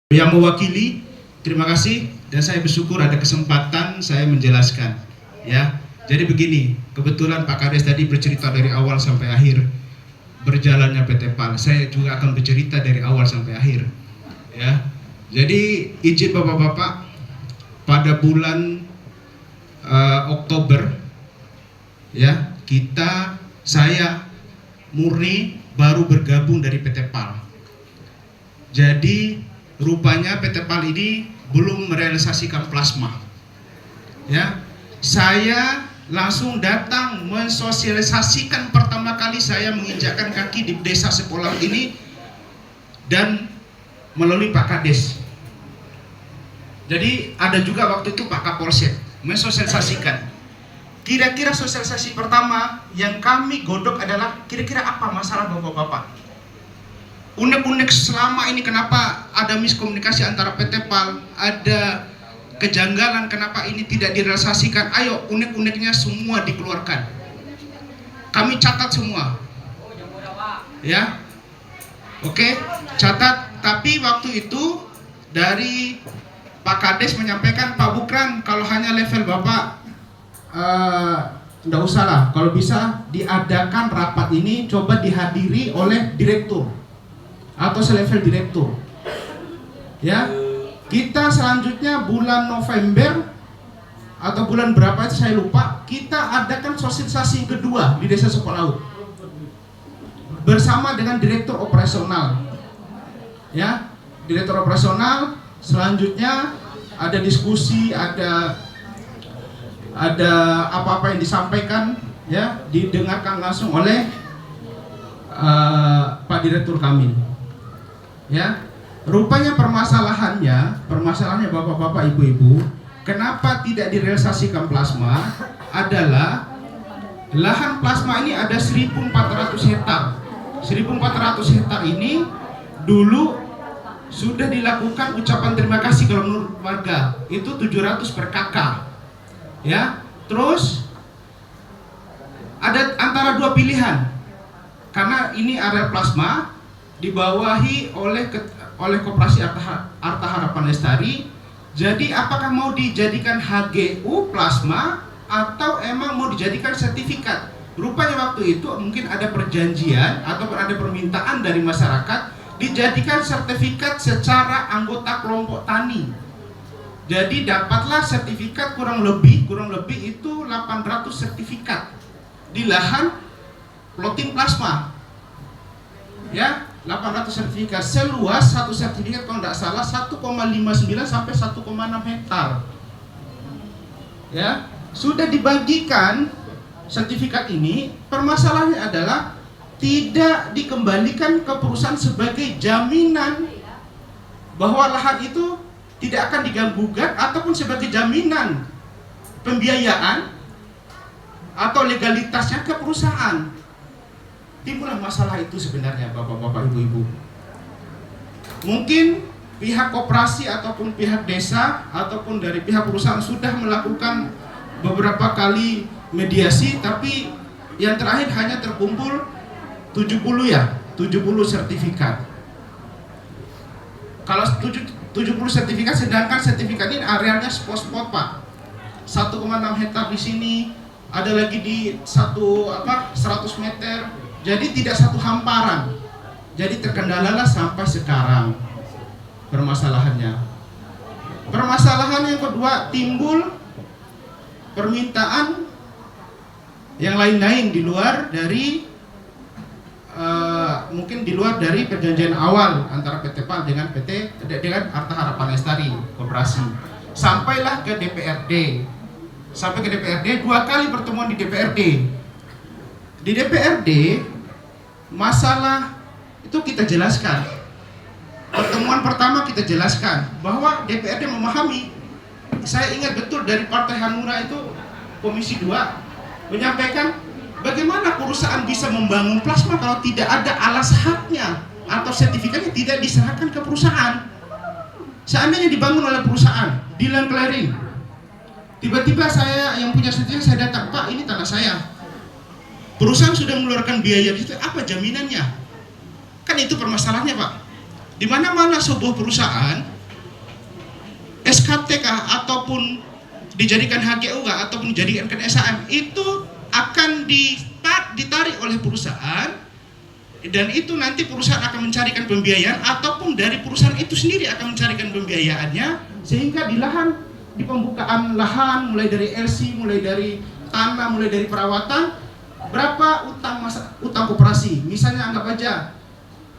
Yang mewakili, terima kasih dan saya bersyukur ada kesempatan saya menjelaskan. Ya, jadi begini, kebetulan Pak Kades tadi bercerita dari awal sampai akhir berjalannya PT PAL. Saya juga akan bercerita dari awal sampai akhir. Ya, jadi izin bapak-bapak, pada bulan Oktober, ya saya murni baru bergabung dari PT PAL. Jadi rupanya PT PAL ini belum merealisasikan plasma. Ya, saya langsung datang mensosialisasikan pertama kali saya menginjakkan kaki di desa Sekolah ini dan melalui Pak Kades. Jadi ada juga waktu itu Pak Kapolsek mensosialisasikan. Kira-kira sosialisasi pertama yang kami godok adalah kira-kira apa masalah bapak-bapak. Unek-unek selama ini kenapa ada miskomunikasi antara PT PAL, ada kejanggalan kenapa ini tidak direalisasikan. Ayo unek-uneknya semua dikeluarkan. Kami catat semua. Ya. Oke, catat. Tapi waktu itu dari Pak Kades menyampaikan, Pak Bukran, kalau hanya level Bapak enggak usah lah. Kalau bisa diadakan rapat ini coba dihadiri oleh direktur atau selevel direktur. Ya, kita selanjutnya bulan November atau bulan berapa itu saya lupa, kita adakan sosialisasi kedua di Desa Sukolaut bersama dengan direktur operasional. Ya, direktur operasional. Selanjutnya ada diskusi, ada apa-apa yang disampaikan, ya, didengarkan langsung oleh Pak Direktur kami. Ya, rupanya permasalahannya bapak-bapak, ibu-ibu, kenapa tidak direalisasikan plasma adalah lahan plasma ini ada 1.400 hektar. 1.400 hektar ini dulu sudah dilakukan ucapan terima kasih kalau menurut warga itu 700 per kakak. Ya, terus ada antara dua pilihan karena ini area plasma dibawahi oleh Koperasi Arta Harapan Lestari. Jadi apakah mau dijadikan HGU plasma atau emang mau dijadikan sertifikat? Rupanya waktu itu mungkin ada perjanjian atau ada permintaan dari masyarakat dijadikan sertifikat secara anggota kelompok tani. Jadi dapatlah sertifikat kurang lebih itu 800 sertifikat di lahan plotting plasma. Ya, 800 sertifikat seluas satu sertifikat kalau tidak salah 1,59 sampai 1,6 hektar. Ya, sudah dibagikan sertifikat ini. Permasalahannya adalah tidak dikembalikan ke perusahaan sebagai jaminan bahwa lahan itu tidak akan diganggu-gugat ataupun sebagai jaminan pembiayaan atau legalitasnya ke perusahaan. Timbullah masalah itu sebenarnya bapak-bapak, ibu-ibu. Mungkin pihak koperasi ataupun pihak desa ataupun dari pihak perusahaan sudah melakukan beberapa kali mediasi, tapi yang terakhir hanya terkumpul 70 sertifikat. Kalau 70 sertifikat, sedangkan sertifikat ini arealnya spot-spot Pak. 1,6 hektar di sini, ada lagi di 100 meter. Jadi tidak satu hamparan. Jadi terkendalalah sampai sekarang permasalahannya. Permasalahan yang kedua, timbul permintaan yang lain-lain di luar dari mungkin di luar dari perjanjian awal antara PT PAL dengan Arta Harapan Lestari Koperasi. Sampailah ke DPRD. Sampai ke DPRD, 2 kali pertemuan di DPRD. Di DPRD masalah itu kita jelaskan. Pertemuan pertama kita jelaskan bahwa DPRD memahami. Saya ingat betul dari Partai Hanura itu Komisi 2 menyampaikan bagaimana perusahaan bisa membangun plasma kalau tidak ada alas haknya atau sertifikatnya tidak diserahkan ke perusahaan. Seandainya dibangun oleh perusahaan di land clearing, tiba-tiba saya yang punya sertifikat, saya datang, Pak, ini tanah saya. Perusahaan sudah mengeluarkan biaya di situ, apa jaminannya? Kan itu permasalahannya Pak. Di mana-mana sebuah perusahaan SKT kah ataupun dijadikan HGU kah ataupun dijadikan SHM, itu akan ditarik oleh perusahaan, dan itu nanti perusahaan akan mencarikan pembiayaan ataupun dari perusahaan itu sendiri akan mencarikan pembiayaannya, sehingga di pembukaan lahan, mulai dari LC, mulai dari tanah, mulai dari perawatan, berapa utang koperasi, misalnya anggap aja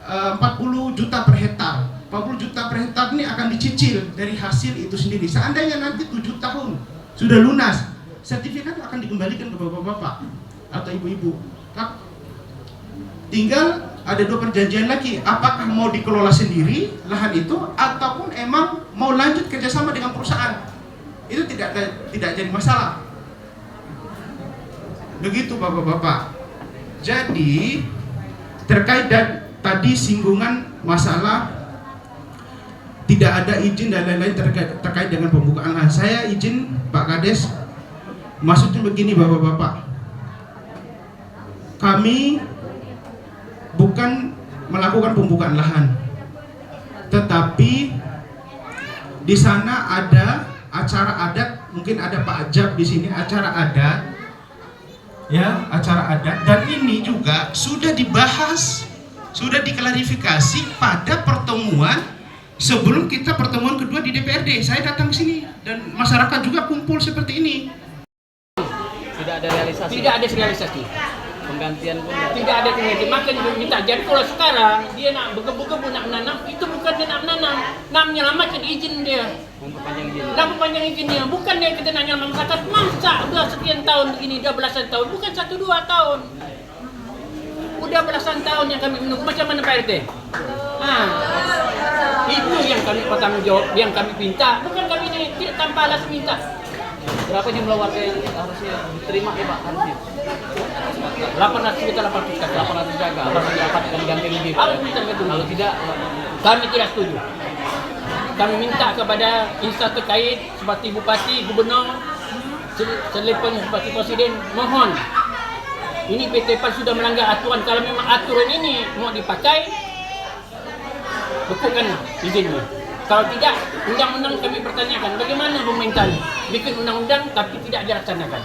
40 juta per hektar. 40 juta per hektar ini akan dicicil dari hasil itu sendiri. Seandainya nanti 7 tahun sudah lunas, sertifikat akan dikembalikan ke bapak-bapak atau ibu-ibu. Tinggal ada 2 perjanjian lagi, apakah mau dikelola sendiri lahan itu ataupun emang mau lanjut kerjasama dengan perusahaan. Itu tidak jadi masalah. Begitu bapak-bapak. Jadi terkait tadi singgungan masalah tidak ada izin dan lain-lain terkait dengan pembukaan lahan. Saya izin Pak Kades, maksudnya begini bapak-bapak, kami bukan melakukan pembukaan lahan, tetapi di sana ada acara adat, mungkin ada Pak Ajab di sini, acara adat, ya, acara adat, dan ini juga sudah dibahas, sudah diklarifikasi pada pertemuan sebelum kita pertemuan kedua di DPRD. Saya datang ke sini dan masyarakat juga kumpul seperti ini. Tidak ada realisasi. Tidak ada realisasi. Penggantian pun Tidak ada penggantian. Makanya minta. Jadi kalau sekarang dia nak berkebun nak menanam, itu bukan dia nak menanam, nak menyelamatkan izin dia. memperpanjang izin. Nak memperpanjang izinnya, bukan dia kita nak nyelamatkan masyarakat. Masa udah sekian tahun begini, udah belasan tahun, bukan 1-2 tahun. Udah belasan tahun yang kami menunggu. Macam mana Pak RT? Itu yang kami bertanggung jawab, yang kami minta. Bukan kami ini tidak tanpa alas minta. Berapa jumlah warga yang harusnya diterima ya Pak? Harusnya 800 kita 800 kakak. 800 kakak. Apakah didapatkan ganti rugi? Kalau tidak, Kami tidak setuju. Kami minta kepada instansi terkait seperti Bupati, Gubernur, selepas Bupati Presiden, mohon. Ini PT PAL sudah melanggar aturan. Kalau memang aturan ini mau dipakai, bekukan izinnya. Kalau tidak, undang-undang kami pertanyakan. Bagaimana pemerintah bikin undang-undang tapi tidak dilaksanakan?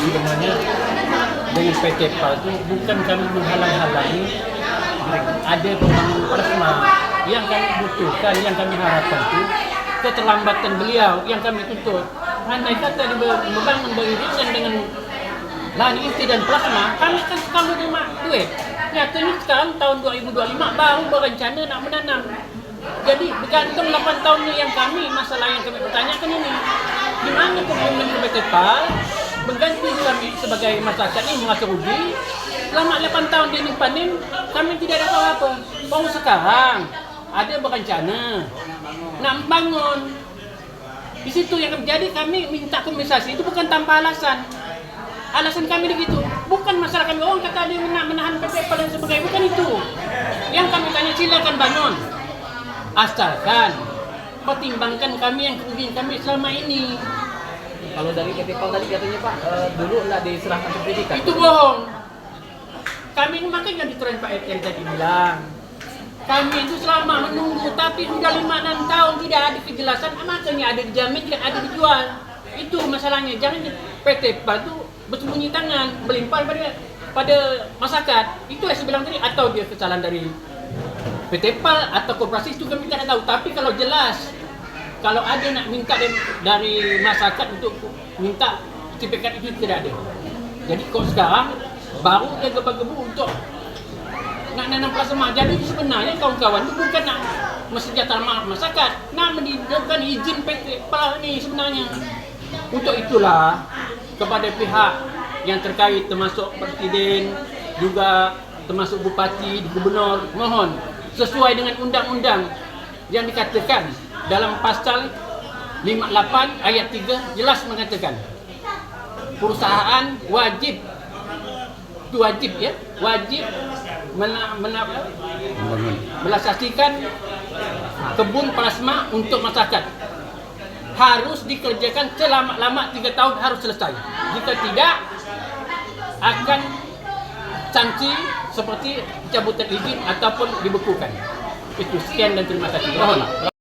Sebenarnya dengan PT PAL itu bukan kami menghalang-halangi ada pembangunan plasma yang kami butuhkan, yang kami harapkan itu keterlambatan beliau yang kami tuntut. Andai kata membangun beriringan dengan lahan inti dan plasma, kami kan sekarang menerima duit. Nyatanya sekarang tahun 2025 baru berencana nak menanam. Jadi bergantung 8 tahun yang kami, masalah yang kami pertanyakan ini. Di mana komitmen PT PAL mengganti kami sebagai masyarakat ini merasa rugi. Selama 8 tahun dia panen, kami tidak ada apa-apa. Baru sekarang ada berencana nak membangun. Di situ yang terjadi, kami minta kompensasi itu bukan tanpa alasan. Alasan kami begitu, bukan masalah kami orang kata dia nak menahan PT PAL dan sebagainya, bukan itu. Yang kami tanya silakan bangun, asalkan pertimbangkan kami yang kerugian kami selama ini. kalau dari PT PAL tadi katanya Pak, dulu nggak diserahkan sertifikat. Itu bohong. Kami ini makanya diterima Pak RT tadi bilang. Kami itu selama menunggu, tapi sudah 5-6 tahun tidak ada kejelasan. Makanya ada dijamin, tidak ada dijual. Itu masalahnya. Jangan PT PAL itu bersembunyi tangan, melimpah pada masyarakat. Itu yang saya bilang tadi. Atau dia kesalahan dari PT PAL atau koperasi, itu kami tidak tahu. Tapi kalau jelas, kalau ada nak minta dari masyarakat untuk minta sertifikat, itu tidak ada. Jadi kalau sekarang baru dia gebu-gebu untuk nak nanam plasma. Jadi sebenarnya kawan-kawan itu bukan nak mesejahterakan masyarakat, nak mendapatkan izin PT PAL ini sebenarnya. Untuk itulah kepada pihak yang terkait termasuk Presiden, juga termasuk Bupati, Gubernur, mohon sesuai dengan undang-undang yang dikatakan dalam pasal 58 ayat 3 jelas mengatakan perusahaan wajib melasasikan kebun plasma untuk masyarakat. Harus dikerjakan selama 3 tahun, harus selesai. Jika tidak, akan sanksi seperti cabutan izin ataupun dibekukan. Itu sekian dan terima kasih. Mohon.